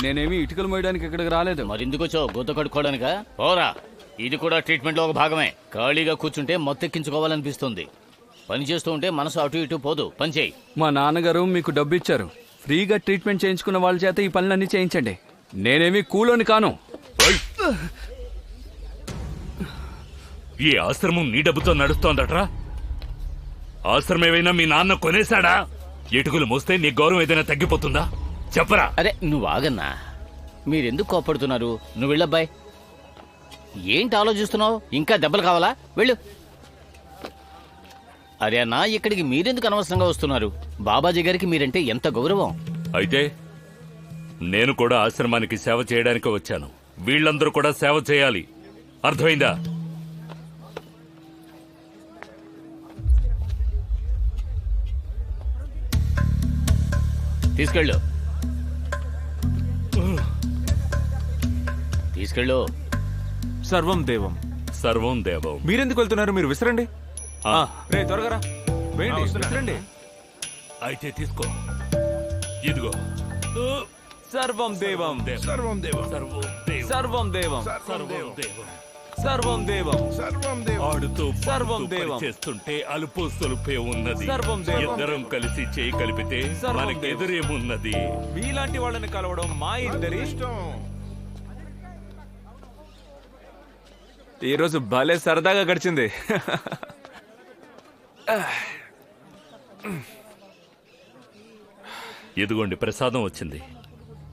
నేనేమి ఇటుకలు మోయడానికి ఇక్కడికి రాలేదు. మరెందుకు వచ్చావు? గుద్ద కడుక్కోవడానికా? పోరా, ఇది కూడా ట్రీట్మెంట్ లో ఒక భాగమే. ఖాళీగా కూర్చుంటే మొత్తెక్కించుకోవాలనిపిస్తుంది. పని చేస్తూ ఉంటే మనసు అటు ఇటు పోదు. పని చేయి. మా నాన్నగారు మీకు డబ్బు ఇచ్చారు. ఫ్రీగా ట్రీట్మెంట్ చేయించుకున్న వాళ్ళ చేత ఈ పనులన్నీ చేయించండి. నేనేమి కూలోని కాను. ఈ ఆశ్రమం నీ డబ్బుతో నడుస్తోందట్రా? ఆశ్రమం ఏమైనా మీ నాన్న కొనేశాడా? ఎటుకులు మోస్తే నీ గౌరవం ఏదైనా తగ్గిపోతుందా? చెప్పరా. అరే నువ్వు ఆగన్నా. మీరెందుకు కోపడుతున్నారు? నువ్వు వెళ్ళబ్బాయ్. ఏంటి ఆలోచిస్తున్నావు? ఇంకా దెబ్బలు కావాలా? వెళ్ళు. అరే అన్నా, ఇక్కడికి మీరెందుకు అనవసరంగా వస్తున్నారు? బాబాజీ గారికి మీరంటే ఎంత గౌరవం. అయితే నేను కూడా ఆశ్రమానికి సేవ చేయడానికి వచ్చాను. వీళ్ళందరూ కూడా సేవ చేయాలి. అర్థమైందా? తీసుకెళ్ళు. తీసుకెళ్ళు. సర్వం దేవం. సర్వం దేవం. మీరెందుకు వెళ్తున్నారు? మీరు విసరండి. రే త్వరగా రా. విసరండి. అయితే తీసుకో. ఇదిగో. సర్వం దేవం. సర్వం దేవం. సర్వం దేవం. సర్వం దేవం. సర్వం దేవం. సర్వం దేవం. సర్వం దేవం. ఆడుతూ సర్వం దేవం చేస్తుంటే అలుపు సొలుపే ఉన్నది. సర్వం దేవం. ఇద్దరం కలిసి చేయి కలిపితే మనకి ఎదురేమున్నది? మీలాంటి వాళ్ళని కలవడం మా ఇద్దరి ఇష్టం. ఈ రోజు భలే సరదాగా గడిచింది. ఇదిగోండి ప్రసాదం వచ్చింది.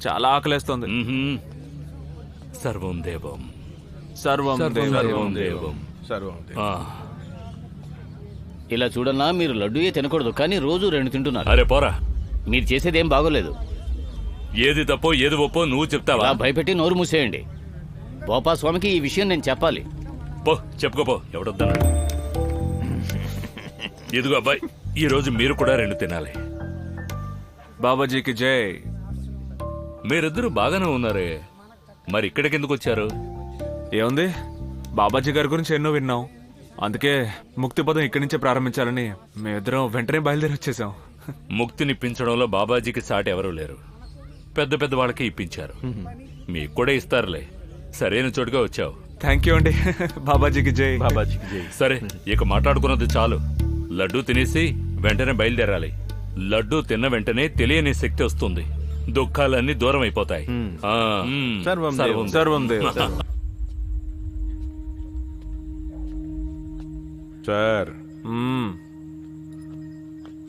చాలా ఆకలేస్తోంది. సర్వం దేవం. సర్వం సర్వం దేవం. ఇలా చూడన్నా, మీరు లడ్డూయే తినకూడదు, కానీ రోజు 2 తింటున్నారు. అరే పోరా. మీరు చేసేదేం బాగోలేదు. ఏది తప్పో ఏది ఒప్పో నువ్వు చెప్తావా? అలా భయపెట్టి నోరు మూసేయండి. బోపా స్వామికి ఈ విషయం నేను చెప్పాలి. పో చెప్పుకోపో. ఎవడొద్దన్నాడు? ఇదిగో అబ్బాయి, ఈ రోజు మీరు కూడా 2 తినాలి. బాబాజీకి జై. మీరిద్దరూ బాగానే ఉన్నారే, మరి ఇక్కడికి ఎందుకు వచ్చారు? ఏముంది, బాబాజీ గారి గురించి ఎన్నో విన్నాం. అందుకే ముక్తి పదం ఇక్కడి నుంచే ప్రారంభించాలని మేమిద్దరం వెంటనే బయలుదేరి వచ్చేసాం. ముక్తినిప్పించడంలో బాబాజీకి సాటి ఎవరూ లేరు. పెద్ద పెద్ద వాళ్ళకి ఇప్పించారు. మీకు కూడా ఇస్తారులే. సరైన చోటుగా వచ్చావు. థ్యాంక్ యూ అండి. బాబాజీకి జై. బాబాజీకి జై. సరే, ఇక మాట్లాడుకున్నది చాలు. లడ్డూ తినేసి వెంటనే బయలుదేరాలి. లడ్డూ తిన్న వెంటనే తెలియని శక్తి వస్తుంది. దుఃఖాలన్నీ దూరం అయిపోతాయి. సర్వం దేవం. సార్,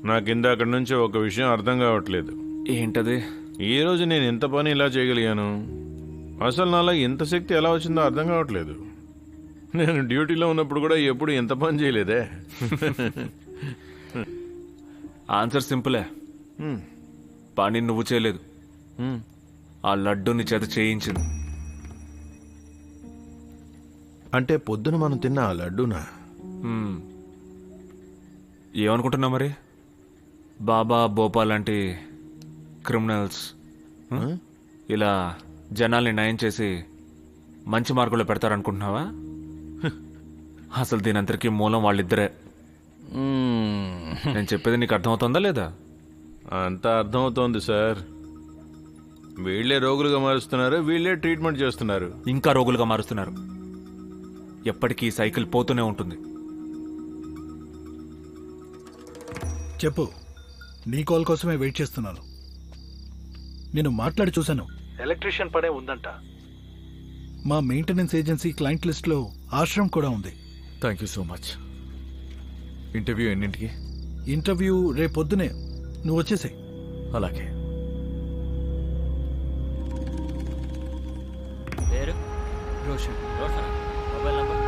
నాకు ఇందాక నుంచి ఒక విషయం అర్థం కావట్లేదు. ఏంటది? ఈ రోజు నేను ఎంత పని ఇలా చేయగలిగాను? అసలు నాలో ఇంత శక్తి ఎలా వచ్చిందో అర్థం కావట్లేదు. నేను డ్యూటీలో ఉన్నప్పుడు కూడా ఎప్పుడు ఎంత పని చేయలేదే. ఆన్సర్ సింపులే. పని నువ్వు చేయలేదు, ఆ లడ్డూని చేత చేయించింది. అంటే పొద్దున మనం తిన్న ఆ లడ్డూనా? ఏమనుకుంటున్నావు మరి? బాబా భోపా లాంటి క్రిమినల్స్ ఇలా జనాల్ని నయం చేసి మంచి మార్గంలో పెడతారనుకుంటున్నావా? అసలు దీనంతటికీ మూలం వాళ్ళిద్దరే. నేను చెప్పేది నీకు అర్థమవుతుందా లేదా? అంతా అర్థమవుతోంది సార్. వీళ్ళే రోగులుగా మారుస్తున్నారు, వీళ్ళే ట్రీట్మెంట్ చేస్తున్నారు. ఇంకా రోగులుగా మారుస్తున్నారు. ఎప్పటికీ సైకిల్ పోతూనే ఉంటుంది. చెప్పు. నీ కాల్ కోసమే వెయిట్ చేస్తున్నాను. నేను మాట్లాడి చూశాను. ఎలక్ట్రీషియన్ పనే ఉందంట. మా మెయింటెనెన్స్ ఏజెన్సీ క్లయింట్ లిస్ట్లో ఆశ్రమ్ కూడా ఉంది. Thank you so much. Interview ఎన్నింటికి? ఇంటర్వ్యూ రేపొద్దునే. నువ్వు వచ్చేసాయి. అలాగే. పేరు? రోషన్. రోషన్. Mobile number?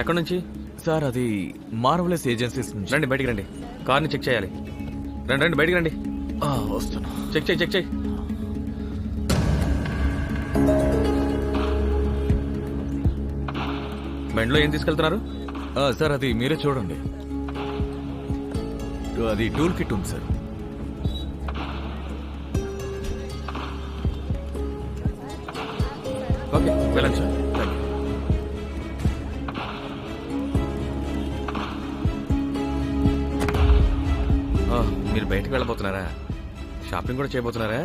ఎక్కడి నుంచి సార్? అది మార్వలెస్ ఏజెన్సీస్ నుంచి. రండి బయటికి రండి. కార్ని చెక్ చేయాలి. రండి రండి బయటికి రండి. వస్తున్నా. చెక్ చేయి చెక్ చేయి. బండిలో ఏం తీసుకెళ్తున్నారు సార్? అది మీరే చూడండి. అది టూల్ కిట్ ఉంది సార్. ఓకే వెళ్ళండి సార్. Thank you. మీరు బయటకు వెళ్ళబోతున్నారా? షాపింగ్ కూడా చేయబోతున్నారా?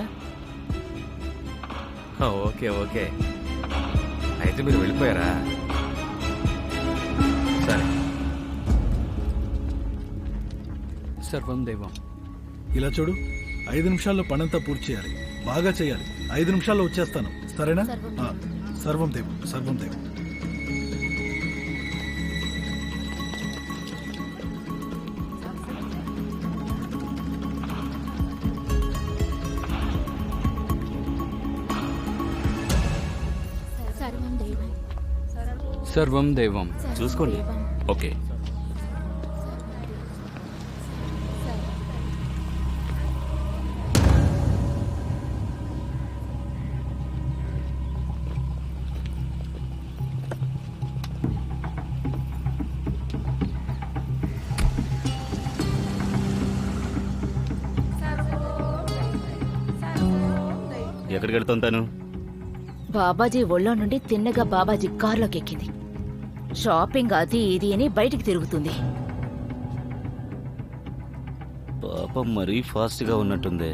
ఓకే ఓకే, అయితే మీరు వెళ్ళిపోయారా? సరే. సర్వం దేవం. ఇలా చూడు, 5 నిమిషాల్లో పనంతా పూర్తి చేయాలి. బాగా చేయాలి. 5 నిమిషాల్లో వచ్చేస్తాను, సరేనా? సర్వం దేవం, సర్వం దేవం. సర్వం దేవం. చూసుకోండి. ఓకే. ఎక్కడికి వెళ్తుంటాను? బాబాజీ ఒళ్ళో నుండి తిన్నగా బాబాజీ కారులోకి ఎక్కింది. షాపింగ్ అది ఇది అని బయటికి తిరుగుతుంది. పాపం మరీ ఫాస్ట్గా ఉన్నట్టుంది.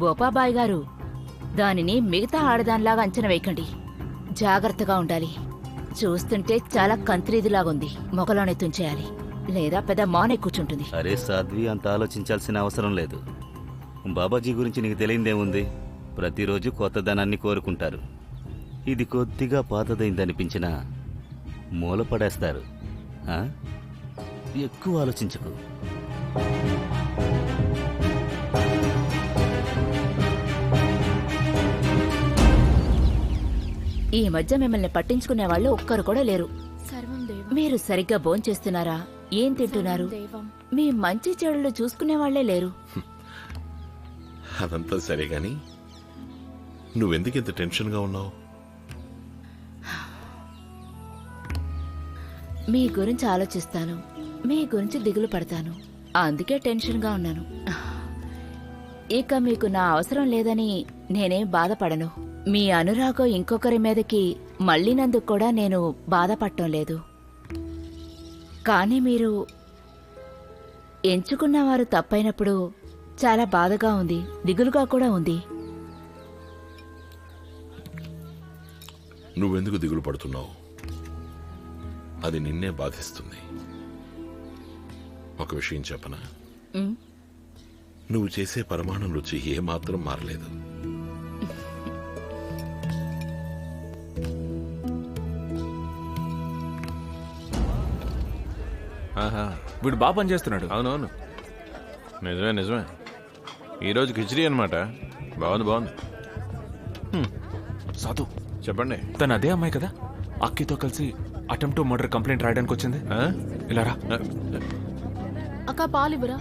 బోపాబాయ్ గారు, దానిని మిగతా ఆడదానిలాగా అంచనా వేయకండి. జాగ్రత్తగా ఉండాలి. చూస్తుంటే చాలా కంత్రీదిలాగుంది. మొగలోనే తుంచేయాలి, లేదా పెద్ద మానే కూర్చుంటుంది. అరే సాధ్వి, అంత ఆలోచించాల్సిన అవసరం లేదు. బాబాజీ గురించి నీకు తెలియదేముంది? ప్రతిరోజు కొత్తదనాన్ని కోరుకుంటారు. ఇది కొద్దిగా పాతదైందనిపించినా మూలపడేస్తారు. ఎక్కువ ఆలోచించకు. ఈ మధ్య మిమ్మల్ని పట్టించుకునే వాళ్ళు ఒక్కరు కూడా లేరు. మీరు సరిగ్గా భోంచేస్తున్నారా? ఏం తింటున్నారు? మీ మంచి చెడులు చూసుకునే వాళ్లే లేరు. అదంతా సరే గాని నువ్వెందుకు ఇంత టెన్షన్గా ఉన్నావు? మీ గురించి ఆలోచిస్తాను, మీ గురించి దిగులు పడతాను, అందుకే టెన్షన్గా ఉన్నాను. ఇక మీకు నా అవసరం లేదని నేనేం బాధపడను. మీ అనురాగం ఇంకొకరి మీదకి మళ్ళీనందుకు కూడా నేను బాధపడటం లేదు. కానీ మీరు ఎంచుకున్నవారు తప్పైనప్పుడు చాలా బాధగా ఉంది, దిగులుగా కూడా ఉంది. నువ్వెందుకు దిగులు పడుతున్నావు? అది నిన్నే బాధిస్తుంది. ఒక విషయం చెప్పనా? నువ్వు చేసే పరమాణం రుచి ఏమాత్రం మారలేదు. వీడు బాగా పని చేస్తున్నాడు. అవునవును, నిజమే నిజమే. ఈరోజు కిచిడి అనమాట. బాగుంది బాగుంది. సాధు, చెప్పండి. తను అదే అమ్మాయి కదా అక్కితో కలిసి అటెంప్ట్ టు మర్డర్ కంప్లైంట్ రాయడానికి వచ్చింది? ఇలా రా. అక్క పాలివ్వరా?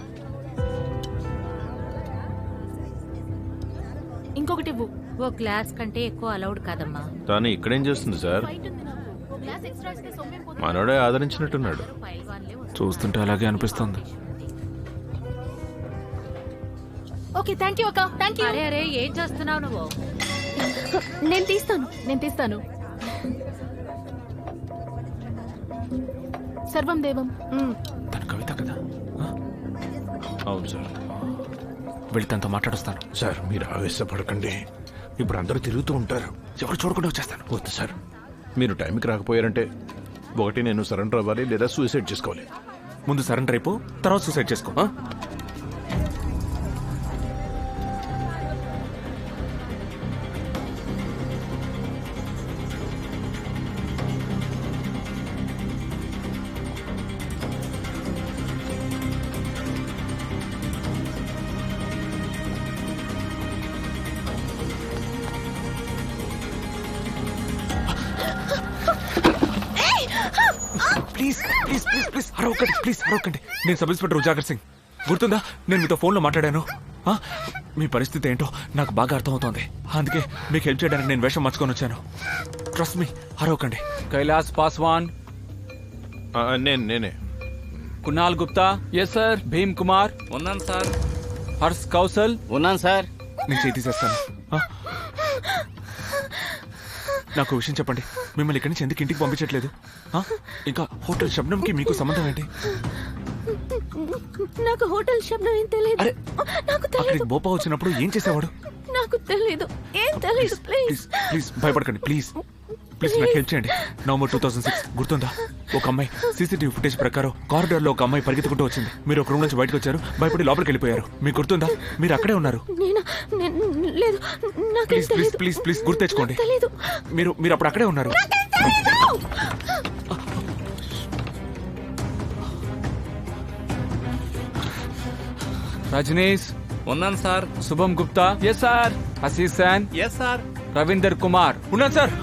ఇంకొకటి ఇవ్వు. ఓ గ్లాస్ కంటే ఎక్కువ అలౌడ్ కాదమ్మా. తాను ఇక్కడేం చేస్తుంది సార్? మనోడే ఆదరించినట్టున్నాడు. చూస్తుంటే అలాగే అనిపిస్తుంది. ఓకే, థ్యాంక్ యూ అక్క, థ్యాంక్ యూ. అరే అరే, ఏం చేస్తున్నావు నువ్వు? నేను తీస్తాను. సర్వం దేవం. తన కవిత కదా? అవును సార్. వెళ్ళి తనతో మాట్లాడొస్తాను. సార్ మీరు ఆవేశపడకండి, ఇప్పుడు అందరూ తిరుగుతూ ఉంటారు. ఎవరు చూడకుండా వచ్చేస్తాను. వద్దు సార్, మీరు టైంకి రాకపోయారంటే ఒకటి నేను సరెండర్ అవ్వాలి, లేదా సూసైడ్ చేసుకోవాలి. ముందు సరెండర్ అయిపో, తర్వాత సూసైడ్ చేసుకో. ప్లీజ్ ప్లీజ్ ప్లీజ్ ప్లీజ్ అరవకండి, ప్లీజ్ అరవకండి. నేను సబ్ ఇన్స్పెక్టర్ ఉజాగర్ సింగ్. గుర్తుందా నేను మీతో ఫోన్లో మాట్లాడాను? మీ పరిస్థితి ఏంటో నాకు బాగా అర్థమవుతోంది. అందుకే మీకు హెల్ప్ చేయడానికి నేను వేషం మార్చుకొని వచ్చాను. ట్రస్ట్ మీ, అరవకండి. కైలాస్ పాస్వాన్. నేనే. కునాల్ గుప్తా. Yes sir. భీమ్ కుమార్. ఉన్నాను సార్. హర్ష్ కౌశల్. ఉన్నాను సార్. నేను చేయి తీసేస్తాను. నాకు విషయం చెప్పండి, మిమ్మల్ని ఇక్కడి నుంచి ఎందుకు ఇంటికి పంపించట్లేదు? ఇంకా హోటల్ శబ్నంకి మీకు సంబంధం ఏంటి? నాకు హోటల్ శబ్దం ఏం తెలియదు. అరే, నాకు అక్కడికి తెలియదు. బోపా వచ్చినప్పుడు ఏం చేసేవాడు? నాకు తెలియదు. ఏం తెలియదు. ప్లీజ్ ప్లీజ్ భయపడకండి. ప్లీజ్ నాకు హెల్ప్ చేయండి. నవంబర్ 2006 గుర్తుందా? ఒక అమ్మాయి సీసీటీవీ ఫుటేజ్ ప్రకారం కారిడార్ లో ఒక అమ్మాయి పరిగెత్తుకుంటూ వచ్చింది. మీరు ఒక రూమ్ నుంచి బయటకు వచ్చారు, భయపడి లోపలికి వెళ్ళిపోయారు. మీకు గుర్తుందా? మీరు అక్కడే ఉన్నారు. లేదు. నాకు ప్లీజ్ ప్లీజ్ ప్లీజ్ ప్లీజ్ గుర్తు తెచ్చుకోండి. తెలియదు. మీరు అప్పుడు అక్కడే ఉన్నారు. రజనీష్ ఉన్నాను sir. Shubham Gupta yes sir. హసీసాన్ ఎస్ సార్. రవీందర్ కుమార్ ఉన్నాను సార్.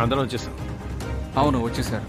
అందరం వచ్చేసాం. అవును వచ్చేసారు.